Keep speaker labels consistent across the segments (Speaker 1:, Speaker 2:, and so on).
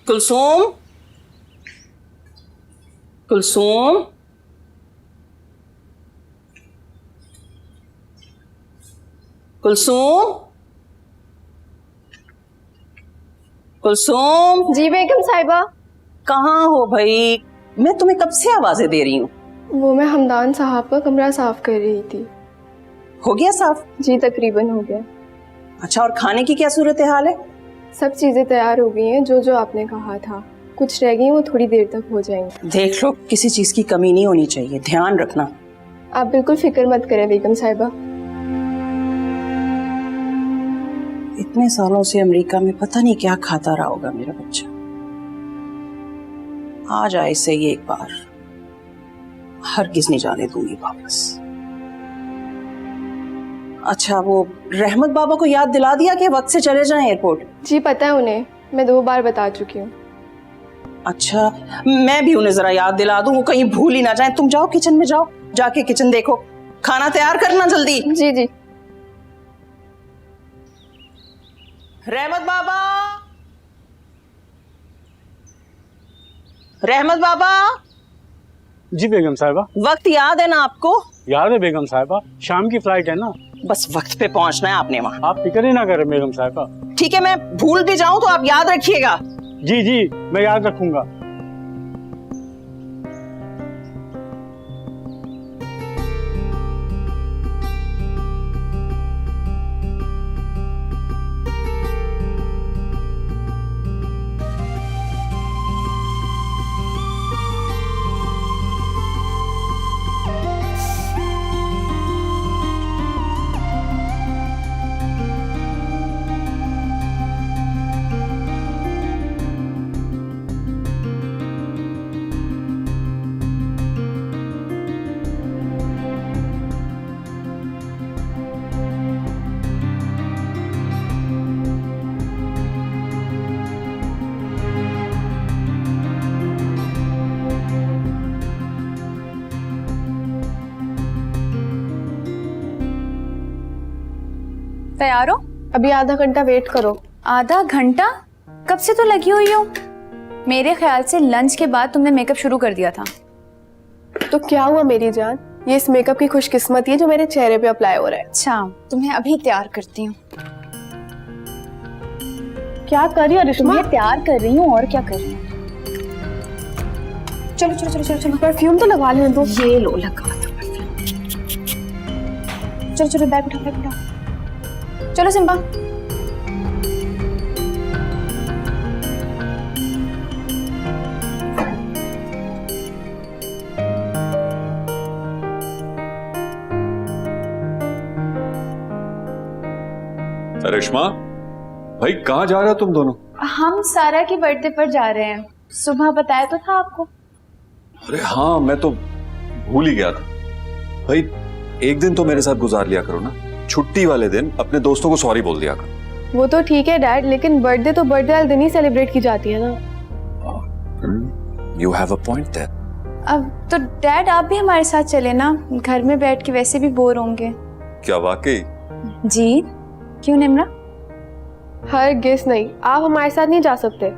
Speaker 1: कुलसूम, कुलसूम, कुलसूम, कुलसूम।
Speaker 2: जी बेगम साहिबा।
Speaker 1: कहाँ हो भाई? मैं तुम्हें कब से आवाजें दे रही हूँ।
Speaker 2: वो मैं हमदान साहब का कमरा साफ कर रही थी।
Speaker 1: हो गया साफ?
Speaker 2: जी तकरीबन हो गया।
Speaker 1: अच्छा, और खाने की क्या सूरत हाल है?
Speaker 2: सब चीजें तैयार हो गई हैं, जो जो आपने कहा था। कुछ रह गई, वो थोड़ी देर तक हो जाएंगी।
Speaker 1: देख लो, किसी चीज की कमी नहीं होनी चाहिए, ध्यान रखना।
Speaker 2: आप बिल्कुल फिक्र मत करें बेगम साहिबा।
Speaker 1: इतने सालों से अमेरिका में पता नहीं क्या खाता रहा होगा मेरा बच्चा। आ जाए सही एक बार, हरगिज़ नहीं जाने दूंगी वापस। अच्छा, वो रहमत बाबा को याद दिला दिया कि वक्त से चले जाएं एयरपोर्ट?
Speaker 2: जी पता है उन्हें, मैं 2 बार बता चुकी हूँ।
Speaker 1: अच्छा, मैं भी उन्हें जरा याद दिला दूं, वो कहीं भूल ही ना जाए। तुम जाओ किचन में, जाओ जाके किचन देखो, खाना तैयार करना जल्दी।
Speaker 2: जी जी।
Speaker 1: रहमत बाबा, रहमत बाबा।
Speaker 3: जी बेगम साहिबा।
Speaker 1: वक्त याद है ना आपको?
Speaker 3: याद है बेगम साहिबा, शाम की फ्लाइट है ना।
Speaker 1: बस वक्त पे पहुंचना है आपने वहां।
Speaker 3: आप फिक्र ही ना करें बेगम साहिबा।
Speaker 1: ठीक है, मैं भूल भी जाऊं तो आप याद रखिएगा।
Speaker 3: जी जी, मैं याद रखूंगा।
Speaker 4: तैयार हो?
Speaker 2: अभी आधा घंटा वेट करो।
Speaker 4: आधा घंटा? कब से तो लगी हुई हो। मेरे ख्याल से लंच के बाद तुमने मेकअप शुरू कर दिया था।
Speaker 2: तो क्या हुआ मेरी जान, ये इस मेकअप की खुशकिस्मती है जो मेरे चेहरे पे अप्लाई हो रहा है।
Speaker 4: अच्छा, तुम्हें अभी तैयार करती हूँ।
Speaker 2: क्या कर रही हो रिश्मा?
Speaker 4: तुम्हें तैयार कर रही हूँ, और क्या कर रही हूँ। चलो चलो चलो चलो चलो,
Speaker 2: परफ्यूम तो लगा लेने दो।
Speaker 4: ये लो, लगा दो। चलो चलो, बैग उठाओ, बैग उठाओ। चलो सिम्बा।
Speaker 5: रेशमा भाई, कहाँ जा रहे हो तुम दोनों?
Speaker 4: हम सारा की बर्थडे पर जा रहे हैं। सुबह बताया तो था आपको।
Speaker 5: अरे हाँ, मैं तो भूल ही गया था। भाई एक दिन तो मेरे साथ गुजार लिया करो ना, छुट्टी वाले दिन अपने दोस्तों को सॉरी बोल दिया करो।
Speaker 2: वो तो ठीक है डैड, लेकिन बर्थडे तो बर्थडे वाले दिन ही सेलिब्रेट की जाती है ना।
Speaker 5: You have a point there.
Speaker 4: अब तो डैड आप भी हमारे साथ चले ना, घर में बैठ के वैसे भी बोर होंगे।
Speaker 5: क्या वाकई?
Speaker 4: जी, क्यों निम्रा?
Speaker 2: हर गेस नहीं, आप हमारे साथ नहीं जा सकते।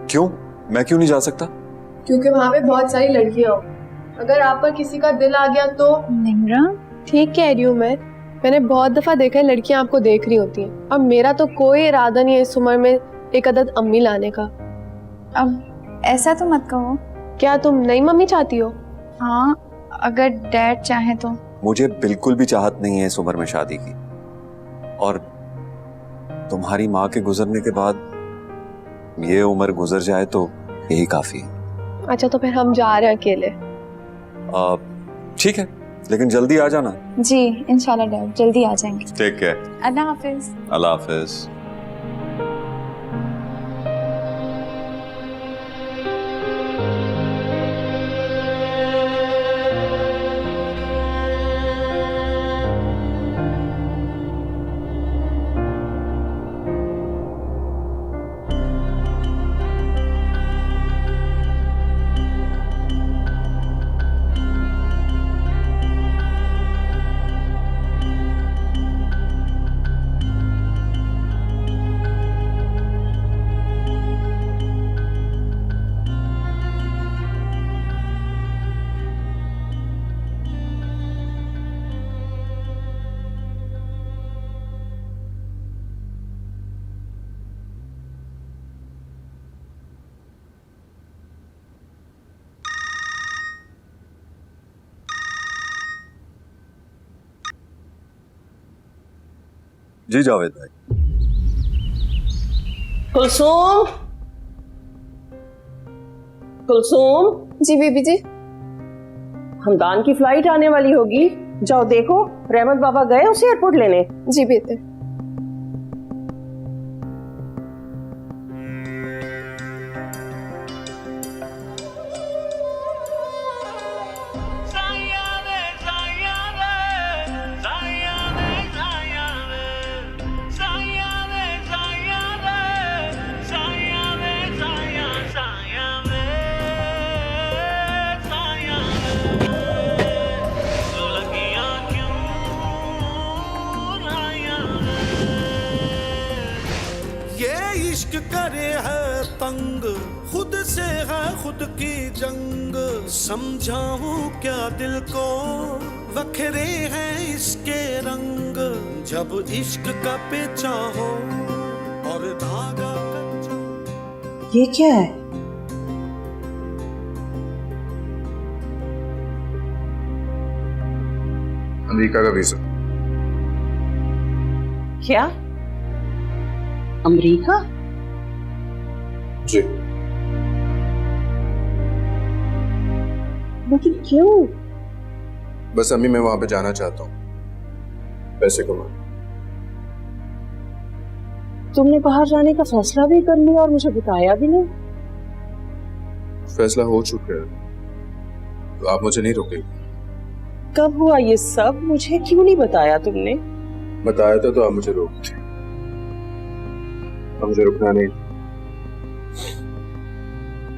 Speaker 5: क्यों? मैं क्यों नहीं जा सकता?
Speaker 2: क्योंकि वहाँ पे बहुत सारी लड़कियाँ हो। अगर आप पर किसी का दिल आ गया तो।
Speaker 4: निम्रा,
Speaker 2: ठीक कह रही हूँ मैंने बहुत दफा देखा है लड़कियां आपको देख रही होती हैं। अब मेरा तो कोई इरादा नहीं है इस उम्र में एक अदद अम्मी लाने का।
Speaker 4: अब ऐसा तो मत कहो।
Speaker 2: क्या तुम नई मम्मी चाहती हो?
Speaker 4: हाँ, अगर डैड चाहे तो।
Speaker 5: मुझे बिल्कुल भी चाहत नहीं है इस उम्र में शादी की, और तुम्हारी माँ के गुजरने के बाद ये उम्र गुजर जाए तो यही काफी है।
Speaker 2: अच्छा, तो फिर हम जा रहे हैं अकेले।
Speaker 5: ठीक है, लेकिन जल्दी आ जाना।
Speaker 4: जी इंशाल्लाह डैड, जल्दी आ जाएंगे।
Speaker 5: Take care.
Speaker 4: अल्लाह हाफिज।
Speaker 5: अल्लाह हाफिज। जी जावेद भाई।
Speaker 1: कुलसूम, कुलसूम,
Speaker 2: जी बीबी जी।
Speaker 1: हमदान की फ्लाइट आने वाली होगी, जाओ देखो। रहमत बाबा गए उसे एयरपोर्ट लेने?
Speaker 2: जी बेटे।
Speaker 6: इश्क करे है तंग, खुद से है खुद की जंग, समझाऊं क्या दिल को, वखरे हैं इसके रंग, जब इश्क का पेचा हो और धागा कच्चा।
Speaker 1: ये क्या है?
Speaker 7: अमेरिका का वीजा।
Speaker 1: क्या? अमेरिका?
Speaker 7: जी।
Speaker 1: लेकिन क्यों?
Speaker 7: बस अम्मी मैं वहां पे जाना चाहता हूँ, पैसे कमाने।
Speaker 1: तुमने बाहर जाने का फैसला भी कर लिया और मुझे बताया भी नहीं?
Speaker 7: फैसला हो चुका है, तो आप मुझे नहीं रोकेंगे?
Speaker 1: कब हुआ ये सब? मुझे क्यों नहीं बताया तुमने?
Speaker 7: बताया था तो आप मुझे रोकते। अब मुझे रुकना नहीं,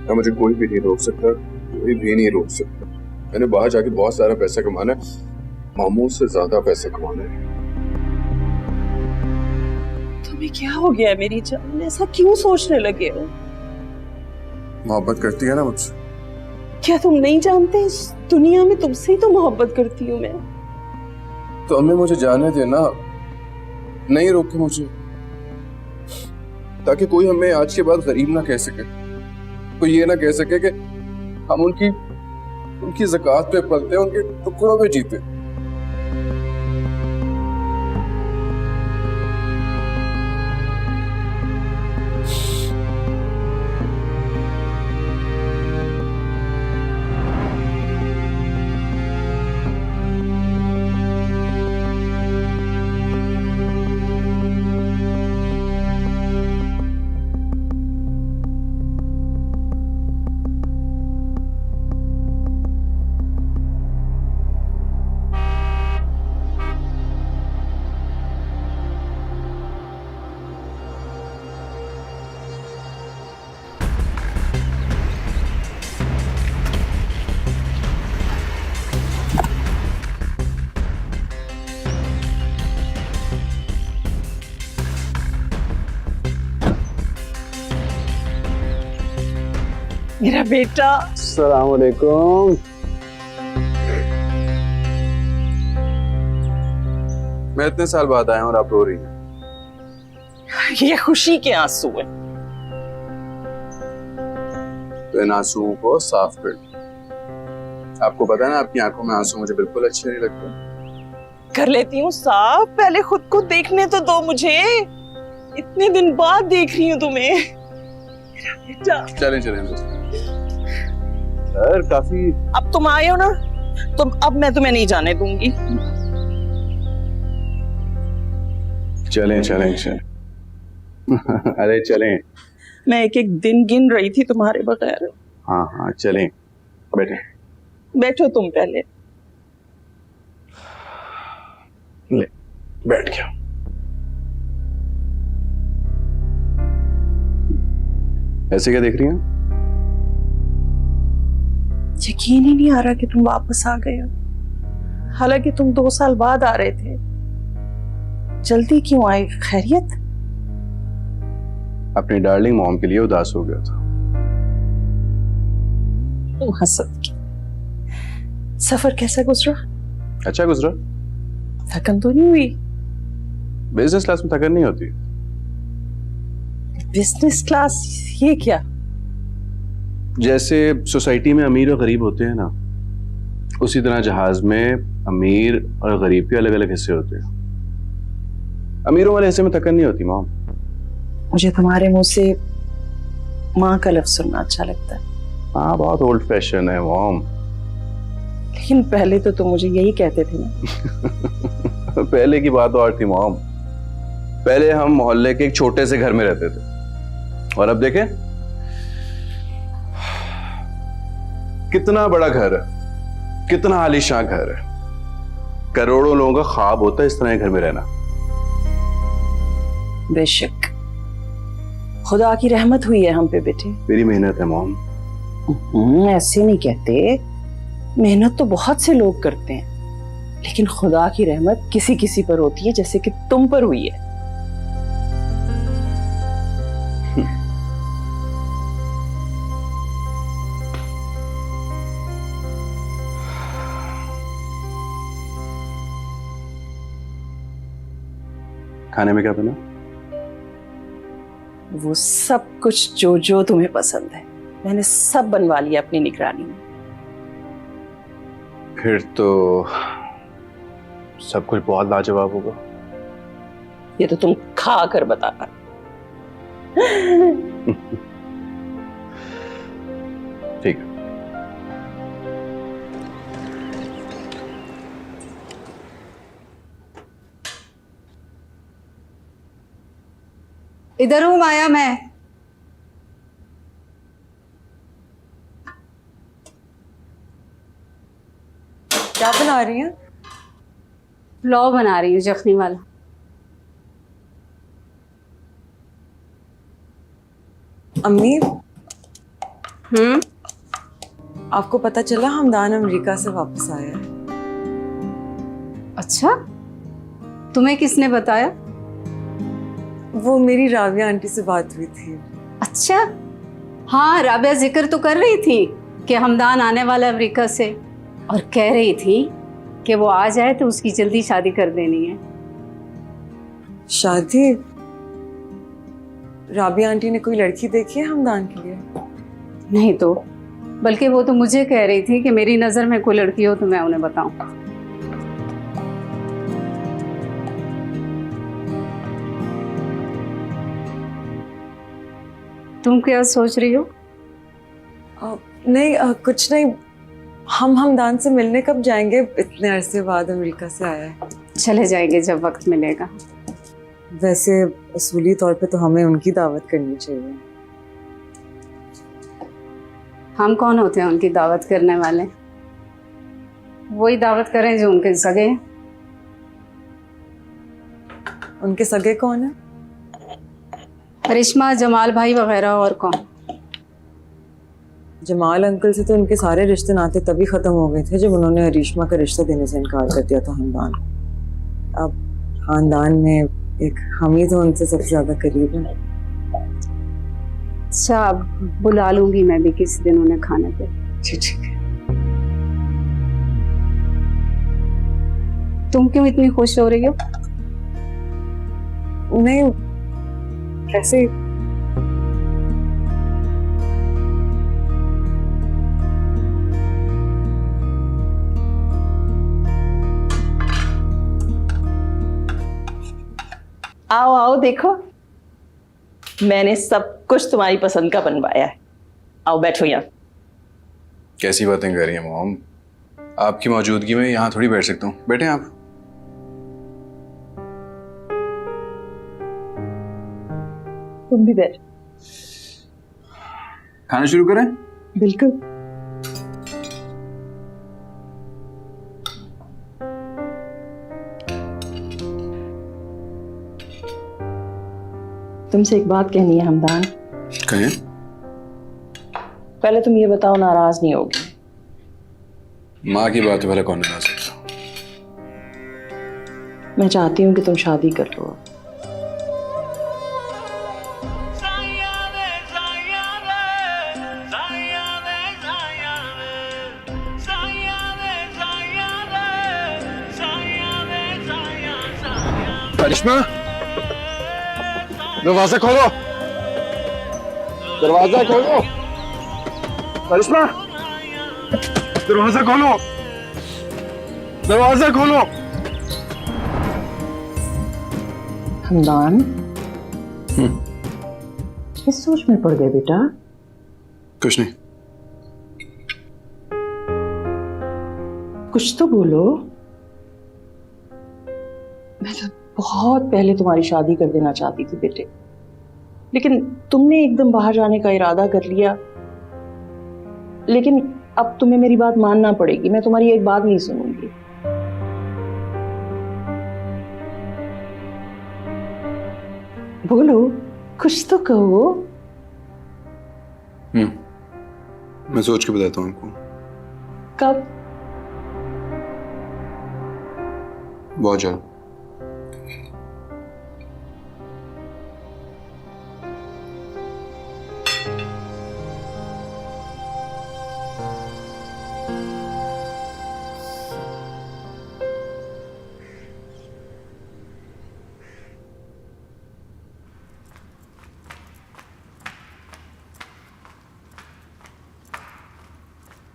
Speaker 7: अब मुझे कोई भी नहीं रोक सकता, कोई भी नहीं रोक सकता। मैंने बाहर जाके बहुत सारा पैसा कमाना है, मामूल से ज्यादा पैसा कमाना है।
Speaker 1: तुम्हें क्या हो गया है मेरी जान? ऐसा क्यों सोचने लगे हो?
Speaker 7: मोहब्बत करती है ना मुझसे?
Speaker 1: क्या तुम नहीं जानते, इस दुनिया में तुमसे ही तो मोहब्बत करती हूँ मैं।
Speaker 7: तो अम्मी मुझे जाने देना, नहीं रोके मुझे, ताकि कोई हमें आज के बाद गरीब ना कह सके, कोई ये ना कह सके कि हम उनकी ज़कात पे पलते हैं, उनके टुकड़ों पे जीते।
Speaker 1: मेरा बेटा।
Speaker 3: अस्सलाम वालेकुम।
Speaker 7: मैं इतने साल बाद आया हूं और आप रो रही हैं।
Speaker 1: ये खुशी के आंसू है।
Speaker 7: तो इन आंसुओं को साफ कर दो। आपको पता है ना, आपकी आंखों में आंसू मुझे बिल्कुल अच्छे नहीं लगते।
Speaker 1: कर लेती हूँ साफ, पहले खुद को देखने तो दो मुझे। इतने दिन बाद देख रही हूँ तुम्हें। मेरा बेटा।
Speaker 7: चलें सर, काफी।
Speaker 1: अब तुम आए हो ना, तो अब मैं तुम्हें नहीं जाने दूंगी।
Speaker 7: चलें अरे चलें।
Speaker 1: मैं एक एक दिन गिन रही थी तुम्हारे बगैर।
Speaker 7: हाँ चलें, बैठे।
Speaker 1: बैठो तुम पहले।
Speaker 7: ले, बैठ गया। ऐसे क्या देख रही हैं?
Speaker 1: यकीन ही नहीं आ रहा कि तुम वापस आ गए हो। हालांकि तुम 2 साल बाद आ रहे थे। जल्दी क्यों आए? खैरियत?
Speaker 7: अपनी डार्लिंग मॉम के लिए उदास हो गया था।
Speaker 1: हसद की। सफर कैसा गुजरा?
Speaker 7: अच्छा गुजरा।
Speaker 1: थकन तो नहीं हुई?
Speaker 7: बिजनेस क्लास में थकन नहीं होती।
Speaker 1: Business class? ये क्या?
Speaker 7: जैसे सोसाइटी में अमीर और गरीब होते हैं ना, उसी तरह जहाज में अमीर और गरीब के अलग अलग हिस्से होते हैं।
Speaker 3: अमीरों वाले हिस्से में थकन नहीं होती मॉम।
Speaker 1: मुझे तुम्हारे मुंह से माँ का लफ्ज सुनना अच्छा लगता है,
Speaker 3: हाँ बहुत ओल्ड फैशन है मॉम।
Speaker 1: लेकिन पहले तो तुम मुझे यही कहते थे ना।
Speaker 3: पहले की बात और थी मॉम। पहले हम मोहल्ले के एक छोटे से घर में रहते थे और अब देखें कितना बड़ा घर है, कितना आलीशान घर है। करोड़ों लोगों का ख्वाब होता है इस तरह के घर में रहना।
Speaker 1: बेशक खुदा की रहमत हुई है हम पे बेटे।
Speaker 3: मेरी मेहनत है मॉम।
Speaker 1: ऐसे नहीं कहते, मेहनत तो बहुत से लोग करते हैं, लेकिन खुदा की रहमत किसी किसी पर होती है, जैसे कि तुम पर हुई है।
Speaker 3: खाने में क्या बना?
Speaker 1: वो सब कुछ जो जो तुम्हें पसंद है मैंने सब बनवा लिया अपनी निगरानी में।
Speaker 3: फिर तो सब कुछ बहुत लाजवाब होगा।
Speaker 1: ये तो तुम खा कर बताना।
Speaker 3: ठीक है।
Speaker 8: इधर हूं माया मैं।
Speaker 9: क्या बना रही हैं?
Speaker 8: पुलाव बना रही हूँ जखनी वाला।
Speaker 9: अम्मी, आपको पता चला हमदान अमेरिका से वापस आया है?
Speaker 8: अच्छा, तुम्हें किसने बताया?
Speaker 9: वो मेरी राबिया आंटी से बात हुई थी।
Speaker 8: अच्छा, हाँ राबिया जिक्र तो कर रही थी कि हमदान आने वाला अमेरिका से, और कह रही थी कि वो आ जाए तो उसकी जल्दी शादी कर देनी है।
Speaker 9: शादी? राबिया आंटी ने कोई लड़की देखी है हमदान के लिए?
Speaker 8: नहीं तो, बल्कि वो तो मुझे कह रही थी कि मेरी नज़र में कोई लड़की हो तो मैं उन्हें बताऊं। तुम क्या सोच रही हो?
Speaker 9: नहीं, कुछ नहीं। हम हमदान से मिलने कब जाएंगे? इतने अरसे बाद अमेरिका से आया है।
Speaker 8: चले जाएंगे जब वक्त मिलेगा।
Speaker 9: वैसे असूली तौर पे तो हमें उनकी दावत करनी चाहिए।
Speaker 8: हम कौन होते हैं उनकी दावत करने वाले? वही दावत करें जो उनके सगे हैं।
Speaker 9: उनके सगे कौन है?
Speaker 8: करिश्मा, जमाल भाई वगैरह, और कौन?
Speaker 9: जमाल अंकल से तो उनके सारे रिश्ते नाते तभी खत्म हो गए थे जब उन्होंने अरीशमा का रिश्ता देने से इनकार कर दिया था हमदान। अब खानदान में एक हम ही तो उनसे सबसे ज्यादा करीब है।
Speaker 8: अच्छा, अब बुला लूंगी मैं भी किसी दिन उन्हें खाने पे।
Speaker 9: ठीक है।
Speaker 8: तुम क्यों इतनी खुश हो रही हो?
Speaker 9: नहीं, कैसे?
Speaker 1: आओ आओ, देखो मैंने सब कुछ तुम्हारी पसंद का बनवाया है। आओ बैठो यहाँ।
Speaker 3: कैसी बातें कर रही हैं मॉम? आपकी मौजूदगी में यहाँ थोड़ी बैठ सकता हूँ। बैठे आप।
Speaker 1: तुम भी बैठ।
Speaker 3: खाना शुरू करें?
Speaker 1: बिल्कुल। तुमसे एक बात कहनी है हमदान।
Speaker 3: कहें।
Speaker 1: पहले तुम ये बताओ, नाराज नहीं होगी?
Speaker 3: माँ की बात वाला कौन बता सकता?
Speaker 1: मैं चाहती हूँ कि तुम शादी कर लो।
Speaker 7: करिश्मा, दरवाजा खोलो, दरवाजा खोलो। करिश्मा, दरवाजा खोलो, दरवाजा खोलो।
Speaker 1: हमदान, किस सोच में पड़ गए बेटा?
Speaker 3: कुछ नहीं।
Speaker 1: कुछ तो बोलो। मैं तो बहुत पहले तुम्हारी शादी कर देना चाहती थी बेटे, लेकिन तुमने एकदम बाहर जाने का इरादा कर लिया। लेकिन अब तुम्हें मेरी बात मानना पड़ेगी, मैं तुम्हारी एक बात नहीं सुनूंगी। बोलो, कुछ तो कहो।
Speaker 3: मैं सोच के बताता हूँ आपको।
Speaker 1: कब?
Speaker 3: बहुत जल्द।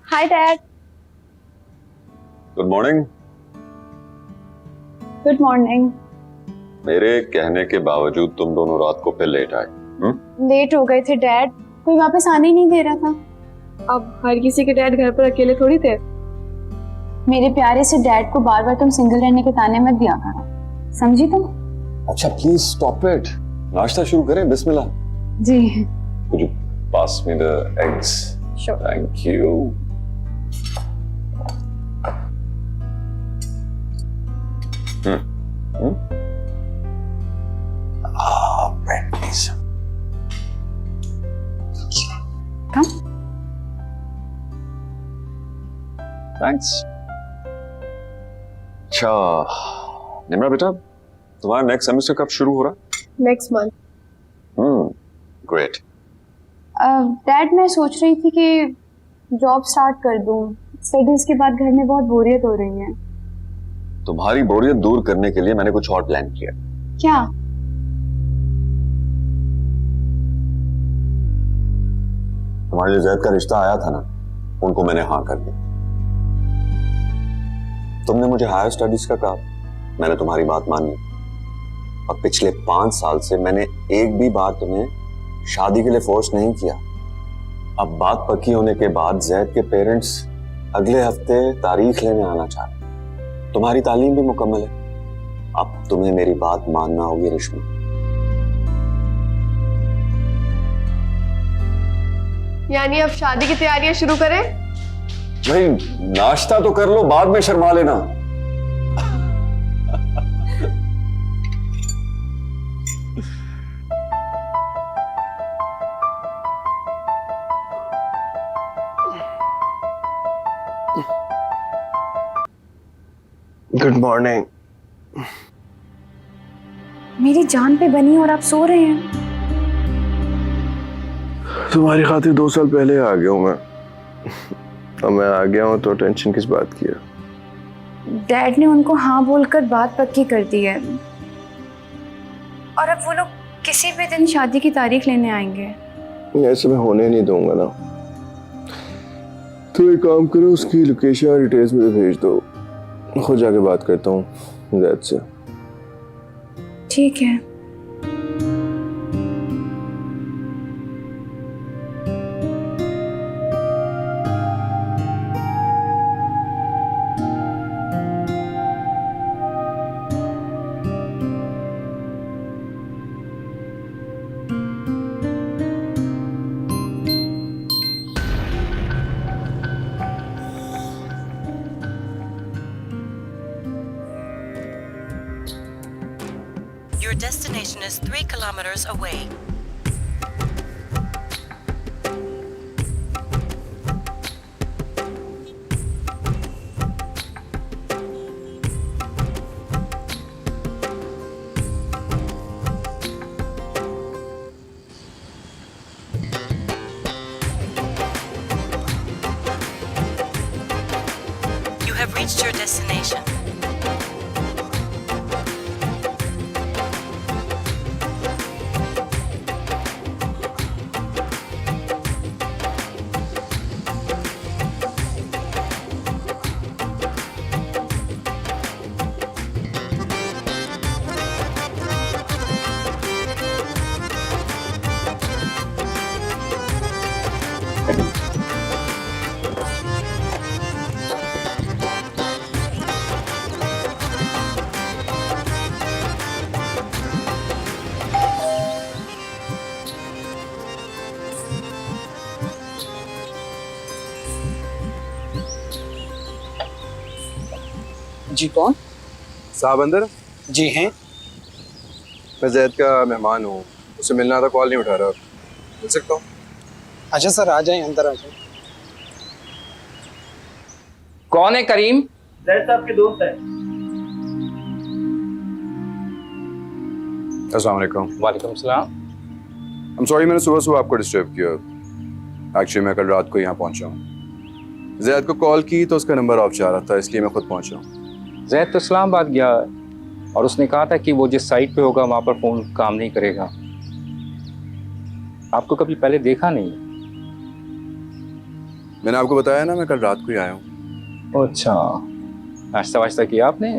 Speaker 4: Hi dad.
Speaker 5: Good morning.
Speaker 4: Good morning.
Speaker 5: मेरे कहने के बावजूद तुम दोनों रात को फिर लेट आए।
Speaker 4: लेट हो गए थे डैड, कोई वापस आने ही नहीं दे रहा था।
Speaker 2: अब हर किसी के डैड घर पर अकेले थोड़ी थे।
Speaker 4: मेरे प्यारे से डैड को बार बार तुम सिंगल रहने के ताने मत दिया करो, समझी तुम?
Speaker 5: अच्छा प्लीज स्टॉप इट। नाश्ता शुरू करें? बिस्मिल्लाह।
Speaker 4: जी।
Speaker 5: Could you pass me the eggs?
Speaker 4: Sure.
Speaker 5: Thank you. Bread, please.
Speaker 4: Come.
Speaker 5: Thanks. अच्छा निम्रा बेटा, तुम्हारा नेक्स्ट सेमेस्टर कब शुरू हो रहा?
Speaker 2: Next month.
Speaker 5: ग्रेट।
Speaker 4: डैड मैं सोच रही थी कि जॉब स्टार्ट कर दूं। स्टडीज के बाद घर में बहुत बोरियत हो रही है।
Speaker 5: तुम्हारी बोरियत दूर करने के लिए मैंने कुछ और प्लान किया।
Speaker 4: क्या?
Speaker 5: तुम्हारे जो जैद का रिश्ता आया था ना, उनको मैंने हाँ कर दिया। तुमने मुझे हायर स्टडीज का कहा, मैंने तुम्हारी बात मान ली। और पिछले 5 साल से मैंने एक भी बार तुम्हें शादी के लिए फोर्स नहीं किया। अब बात पक्की होने के बाद जैद के पेरेंट्स अगले हफ्ते तारीख लेने आना चाह रहे। तुम्हारी तालीम भी मुकम्मल है, अब तुम्हें मेरी बात मानना होगी रिश्मा।
Speaker 2: यानी अब शादी की तैयारियां शुरू करें?
Speaker 5: भाई नाश्ता तो कर लो, बाद में शर्मा लेना।
Speaker 3: Good morning.
Speaker 4: मेरी जान पे बनी और आप सो रहे हैं।
Speaker 3: तुम्हारी खातिर 2 साल पहले आ गया हूं मैं। अब मैं आ गया हूं तो टेंशन किस बात की है?
Speaker 4: डैड ने उनको हाँ बोलकर बात पक्की कर दी है और अब वो लोग किसी भी दिन शादी की तारीख लेने आएंगे।
Speaker 3: ऐसे मैं होने नहीं दूंगा ना। तो एक काम करो, उसकी लोकेशन और डिटेल्स मुझे भेज दो, खुद जाके बात करता हूँ जैद से।
Speaker 4: ठीक है।
Speaker 10: Your destination is 3 kilometers away. You have reached your destination.
Speaker 11: जी कौन?
Speaker 3: साहब अंदर?
Speaker 11: जी हैं।
Speaker 3: मैं जैद का मेहमान हूँ, उसे मिलना था, कॉल नहीं उठा रहा। मिल सकता हूँ?
Speaker 11: अच्छा सर, आ जाएं, अंदर आ जाएं।
Speaker 12: कौन है करीम?
Speaker 13: जैद साहब के दोस्त हैं।
Speaker 3: अस्सलाम वालेकुम।
Speaker 12: वालेकुम सलाम।
Speaker 3: I'm sorry मैंने सुबह सुबह आपको डिस्टर्ब किया। एक्चुअली मैं कल रात को यहाँ पहुँचा हूँ। जैद को कॉल की तो उसका नंबर ऑफ जा रहा था, इसलिए मैं खुद पहुँचा हूँ।
Speaker 12: जैद तो इस्लामाबाद गया है और उसने कहा था कि वो जिस साइट पे होगा वहाँ पर फ़ोन काम नहीं करेगा। आपको कभी पहले देखा नहीं?
Speaker 3: मैंने आपको बताया ना, मैं कल रात को ही आया हूँ।
Speaker 12: अच्छा, नाश्ता वाश्ता किया आपने?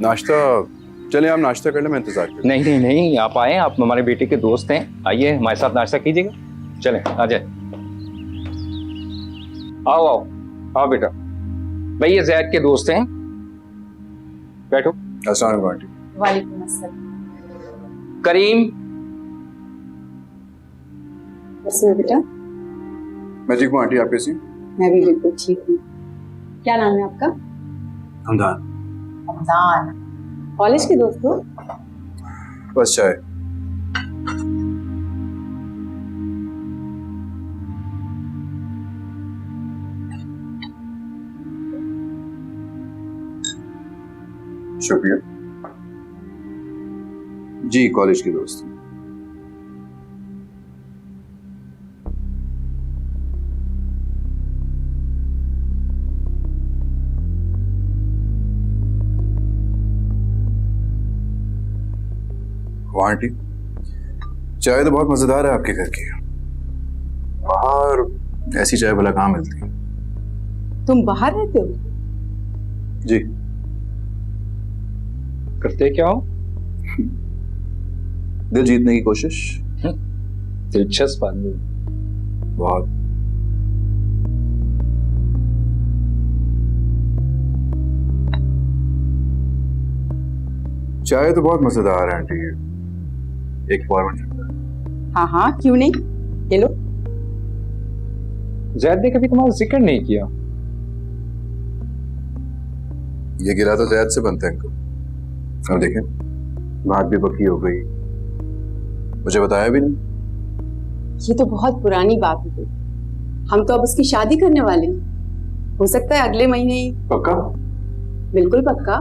Speaker 3: नाश्ता? चलिए आप नाश्ता कर लें, मैं इंतजार कर।
Speaker 12: नहीं नहीं नहीं, आप आए, आप हमारे बेटे के दोस्त हैं, आइए हमारे साथ नाश्ता कीजिएगा। चलें, आ जाए। आओ आओ आओ बेटा, भाई ये जैद के दोस्त हैं, बैठो।
Speaker 3: अस्सलाम वालेकुम आंटी।
Speaker 9: वालेकुम अस्सलाम।
Speaker 12: करीम।
Speaker 9: कैसे हो बेटा?
Speaker 3: मैं ठीक हूँ आंटी, आप कैसी?
Speaker 9: मैं भी बिल्कुल ठीक हूँ। क्या नाम है आपका?
Speaker 3: हमदान।
Speaker 9: हमदान। कॉलेज के दोस्त हो?
Speaker 3: बस चाय। शुक्रिया जी, कॉलेज के दोस्त। आंटी, चाय तो बहुत मजेदार है आपके घर की। बाहर ऐसी चाय भला कहाँ मिलती है?
Speaker 9: तुम बाहर रहते हो?
Speaker 3: जी।
Speaker 12: करते क्या हो?
Speaker 3: दिल जीतने की कोशिश।
Speaker 12: दिलचस्प आदमी।
Speaker 3: बहुत। चाय तो बहुत मजेदार है आंटी, एक और बन सकता है।
Speaker 9: हाँ हाँ, क्यों नहीं, ये लो।
Speaker 12: जैद ने कभी तुम्हारा जिक्र नहीं किया।
Speaker 3: ये गिला तो जैद से बनता है इनको। अब देखें, बात भी पक्की हो गई, मुझे बताया भी नहीं।
Speaker 9: ये तो बहुत पुरानी बात हो गई। हम तो अब उसकी शादी करने वाले हैं, हो सकता है अगले महीने ही।
Speaker 3: पक्का?
Speaker 9: बिल्कुल पक्का।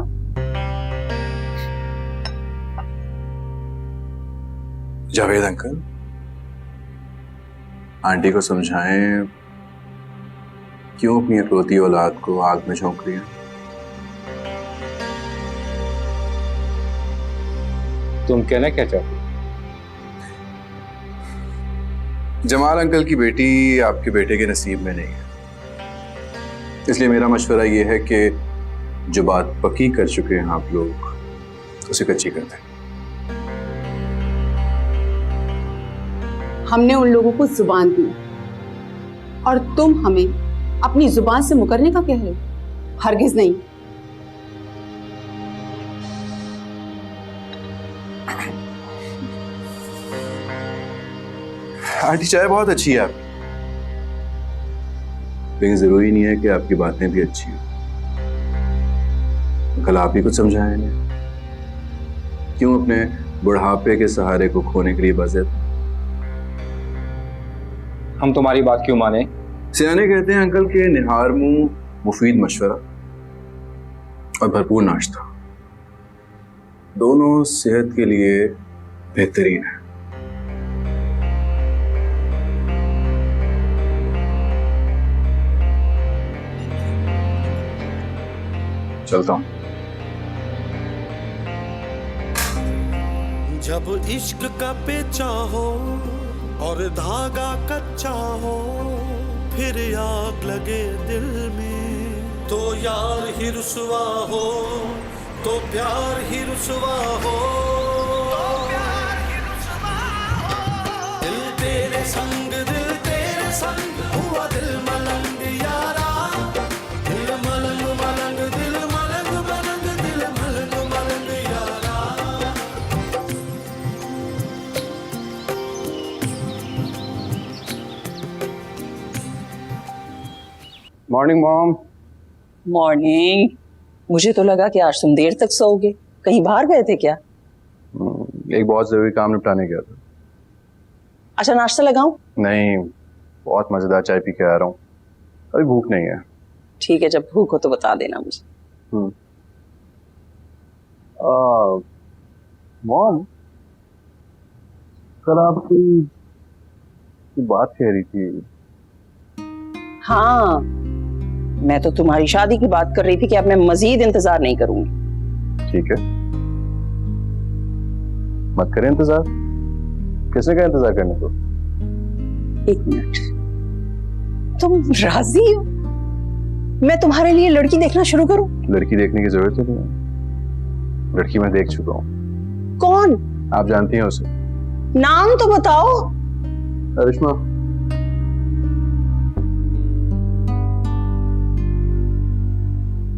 Speaker 3: जावेद अंकल, आंटी को समझाएं क्यों अपनी इकलौती औलाद को आग में झोंक रही है।
Speaker 12: तुम कहना क्या चाहते हो?
Speaker 3: जमाल अंकल की बेटी आपके बेटे के नसीब में नहीं है, इसलिए मेरा मशवरा ये है कि जो बात पक्की कर चुके हैं आप लोग, उसे कच्ची कर दें।
Speaker 9: हमने उन लोगों को जुबान दी और तुम हमें अपनी जुबान से मुकरने का कह रहे हो? हरगिज नहीं।
Speaker 3: आंटी, चाय बहुत अच्छी है आपकी, लेकिन जरूरी नहीं है कि आपकी बातें भी अच्छी हो। कल आप ही कुछ समझाएं इन्हें, क्यों अपने बुढ़ापे के सहारे को खोने के लिए बज़िद।
Speaker 12: हम तुम्हारी बात क्यों माने?
Speaker 3: सियाने कहते हैं अंकल के निहार मुंह मुफीद मशवरा और भरपूर नाश्ता दोनों सेहत के लिए बेहतरीन है। चलता हूं।
Speaker 6: जब इश्क का पेचा हो और धागा कच्चा हो, फिर आग लगे दिल में, तो यार ही रुसवा हो, तो प्यार ही रुसवा हो। दिल तेरे संग हुआ दिल मलंग यारा, दिल मलंग मलंग दिल मलंग मलंग दिल मलंग मलंग यारा।
Speaker 3: Morning mom.
Speaker 1: मॉर्निंग। मुझे तो लगा कि आज तुम देर तक सोओगे, कहीं बाहर गए थे क्या?
Speaker 3: एक बहुत जरूरी काम निपटाने गया था।
Speaker 1: अच्छा, नाश्ता लगाऊं?
Speaker 3: नहीं, बहुत मजेदार चाय पी के आ रहा हूँ, अभी भूख नहीं है।
Speaker 1: ठीक है, जब भूख हो तो बता देना मुझे।
Speaker 3: मॉम, कल आप कोई बात कह रही थी।
Speaker 1: हाँ, मैं तो तुम्हारी शादी की बात कर रही थी कि अब मैं मजीद इंतजार नहीं करूंगी।
Speaker 3: ठीक है, मत करें इंतजार। किसने कहा इंतजार करने को?
Speaker 1: एक मिनट, तुम राजी हो मैं तुम्हारे लिए लड़की देखना शुरू करूं?
Speaker 3: लड़की देखने की जरूरत नहीं है, लड़की मैं देख चुका हूँ।
Speaker 1: कौन?
Speaker 3: आप जानती हैं उसे।
Speaker 1: नाम तो बताओ।
Speaker 3: करिश्मा।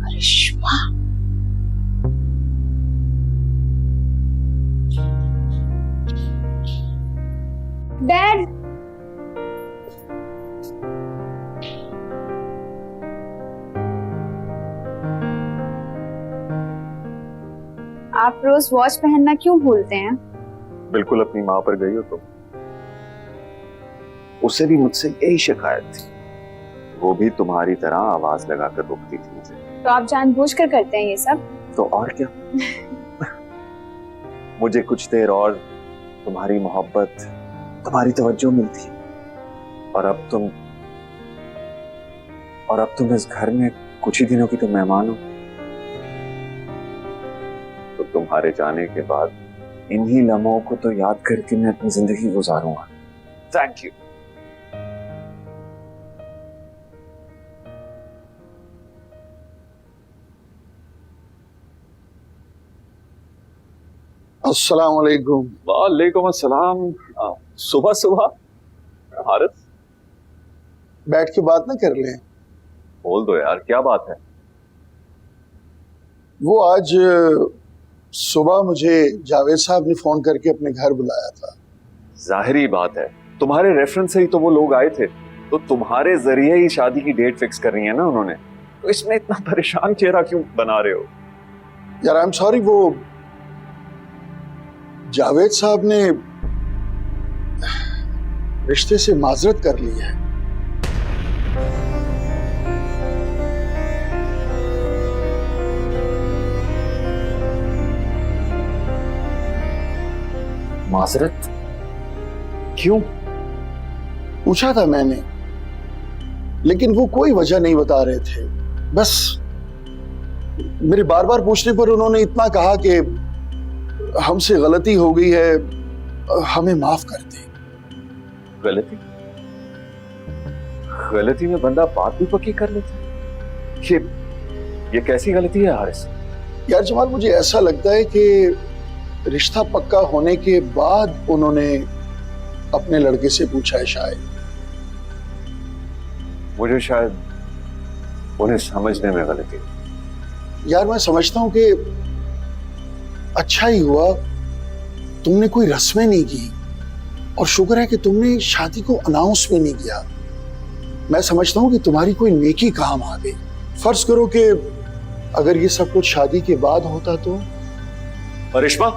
Speaker 1: करिश्मा?
Speaker 4: डैड, आप रोज वॉच पहनना क्यों भूलते हैं?
Speaker 5: बिल्कुल अपनी माँ पर गई हो तुम। उसे भी मुझसे यही शिकायत थी, वो भी तुम्हारी तरह आवाज लगाकर रोकती थी मुझे।
Speaker 4: तो आप जानबूझकर करते हैं ये सब? तो
Speaker 5: और क्या। मुझे कुछ देर और तुम्हारी मोहब्बत, तुम्हारी तवज्जो मिलती, और अब तुम इस घर में कुछ ही दिनों की तो मेहमान हो। तो तुम्हारे जाने के बाद इन्हीं लम्हों को तो याद करके मैं अपनी जिंदगी गुजारूंगा। Thank you.
Speaker 11: अस्सलाम वालेकुम।
Speaker 5: वालेकुम अस्सलाम। सुबह सुबह हारिस,
Speaker 11: बैठ के बात ना कर लें?
Speaker 5: बोल दो यार, क्या बात है?
Speaker 11: वो आज सुबह मुझे जावेद साहब ने फोन करके अपने घर बुलाया था।
Speaker 5: जाहिरी बात है, तुम्हारे रेफरेंस से ही तो वो लोग आए थे, तो तुम्हारे जरिए ही शादी की डेट फिक्स कर रही है ना उन्होंने, तो इसमें इतना परेशान चेहरा क्यों बना रहे हो?
Speaker 11: यार आई एम सॉरी, वो जावेद साहब ने रिश्ते से माजरत कर ली है।
Speaker 5: माजरत? क्यों?
Speaker 11: पूछा था मैंने, लेकिन वो कोई वजह नहीं बता रहे थे। बस मेरे बार बार पूछने पर उन्होंने इतना कहा कि हमसे गलती हो गई है, हमें माफ कर दे।
Speaker 5: गलती? गलती में बंदा बात भी पक्की कर लेता? ये कैसी गलती है हारिस?
Speaker 11: यार जमाल, मुझे ऐसा लगता है कि रिश्ता पक्का होने के बाद उन्होंने अपने लड़के से पूछा है शायद।
Speaker 5: मुझे शायद उन्हें समझने में गलती।
Speaker 11: यार मैं समझता हूं कि अच्छा ही हुआ तुमने कोई रस्में नहीं की, और शुक्र है कि तुमने शादी को अनाउंस भी नहीं किया। मैं समझता हूं कि तुम्हारी कोई नेकी काम आ गई। फर्ज करो कि अगर ये सब कुछ शादी के बाद होता तो।
Speaker 5: अरिश्मा,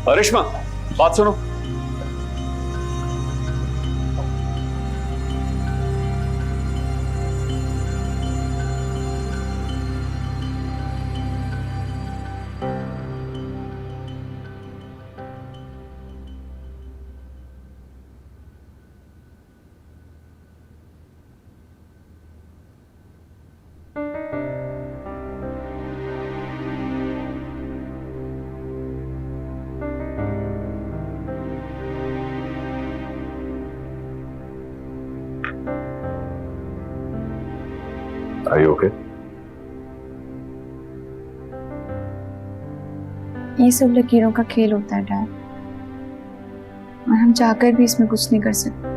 Speaker 5: अरिश्मा, बात सुनो।
Speaker 3: Are you okay?
Speaker 4: ये सब लकीरों का खेल होता है डैड, और हम चाहकर भी इसमें कुछ नहीं कर सकते।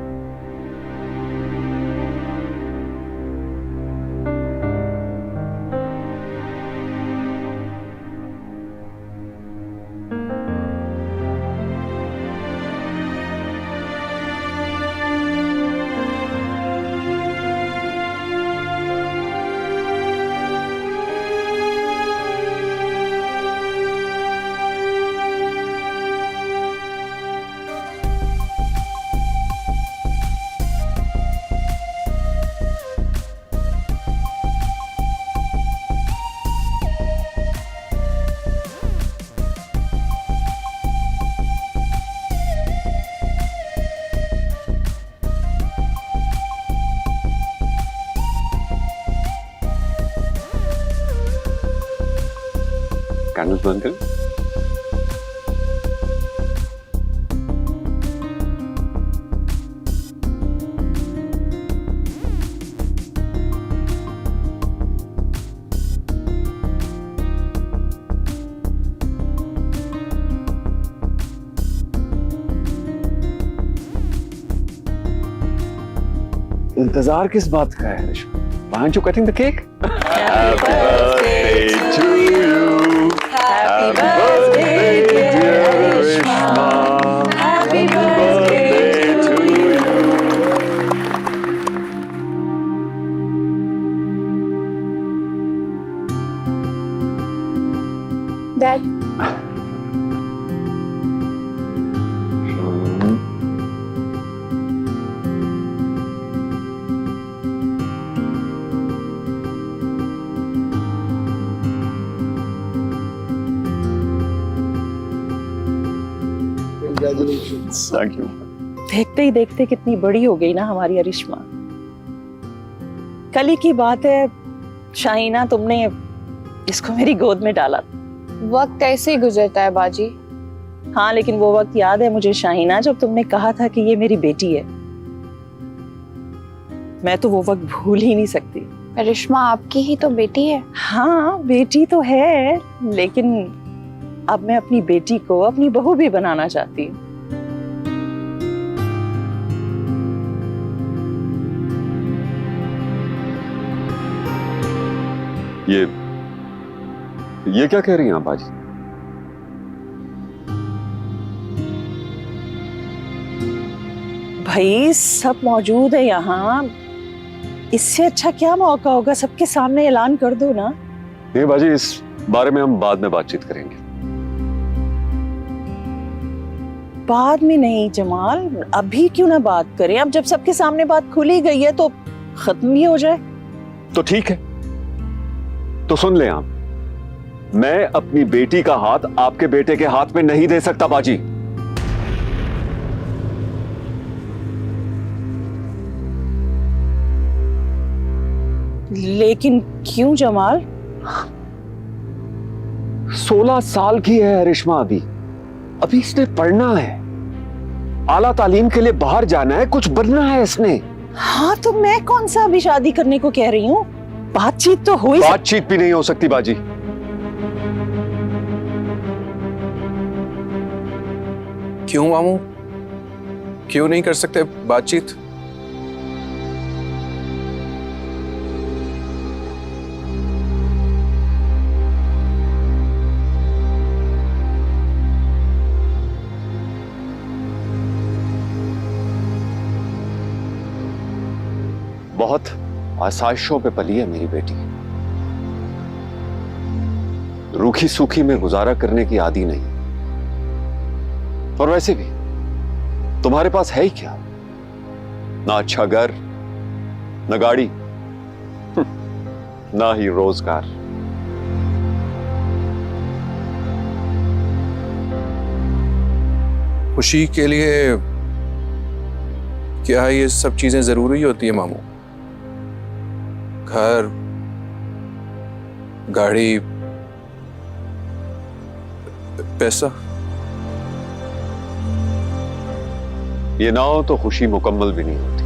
Speaker 5: कैंडल बंद करें? इंतजार किस बात का है Rishma? Why aren't you cutting the cake? Happy birthday to you. Happy birthday, dear Rishma. Happy birthday to you.
Speaker 4: Dad,
Speaker 5: Thank you.
Speaker 1: देखते ही देखते कितनी बड़ी हो गई ना हमारी अरिश्मा। कल ही की बात है, शाहीना तुमने इसको मेरी गोद में डाला।
Speaker 2: वक्त ऐसे ही गुजरता है बाजी।
Speaker 1: हाँ, लेकिन वो वक्त याद है मुझे शाहीना, जब तुमने कहा था कि ये मेरी बेटी है। मैं तो वो वक्त भूल ही नहीं सकती।
Speaker 4: रिश्मा आपकी ही तो बेटी है।
Speaker 1: हाँ, बेटी तो है, लेकिन अब मैं अपनी बेटी को अपनी बहू भी बनाना चाहती हूँ।
Speaker 5: ये क्या कह रही हैं आप बाजी?
Speaker 1: भाई सब मौजूद है यहाँ, इससे अच्छा क्या मौका होगा? सबके सामने ऐलान कर दो ना।
Speaker 5: नहीं बाजी, इस बारे में हम बाद में बातचीत करेंगे।
Speaker 1: बाद में नहीं जमाल, अभी क्यों ना बात करें? अब जब सबके सामने बात खुली गई है तो खत्म भी हो जाए।
Speaker 5: तो ठीक है, तो सुन ले आप, मैं अपनी बेटी का हाथ आपके बेटे के हाथ में नहीं दे सकता बाजी।
Speaker 1: लेकिन क्यों जमाल?
Speaker 5: 16 साल की है रिश्मा, अभी इसने पढ़ना है, आला तालीम के लिए बाहर जाना है, कुछ बनना है इसने।
Speaker 1: हाँ, तो मैं कौन सा अभी शादी करने को कह रही हूँ? बातचीत तो हुई।
Speaker 5: बातचीत भी नहीं हो सकती बाजी।
Speaker 3: क्यों मामू, क्यों नहीं कर सकते बातचीत?
Speaker 5: बहुत आसाइशों पे पली है मेरी बेटी, रूखी सूखी में गुजारा करने की आदी नहीं। और वैसे भी तुम्हारे पास है ही क्या? ना अच्छा घर, ना गाड़ी, ना ही रोजगार।
Speaker 3: खुशी के लिए क्या ये सब चीजें जरूरी होती है मामू? घर, गाड़ी, पैसा।
Speaker 5: ये ना हो तो खुशी मुकम्मल भी नहीं होती।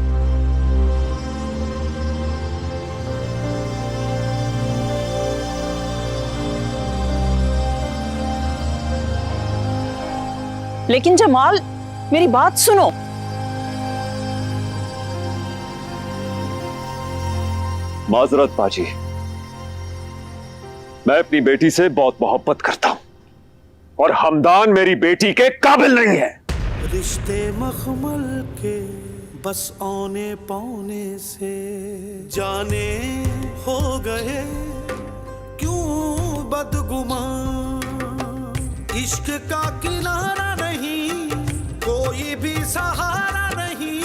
Speaker 1: लेकिन जमाल, मेरी बात सुनो।
Speaker 5: माजरत बाजी, मैं अपनी बेटी से बहुत मोहब्बत करता हूं और हमदान मेरी बेटी के काबिल नहीं है।
Speaker 6: रिश्ते मखमल के बस औने पौने से जाने हो गए क्यों बदगुमान। इश्क का किनारा नहीं, कोई भी सहारा नहीं,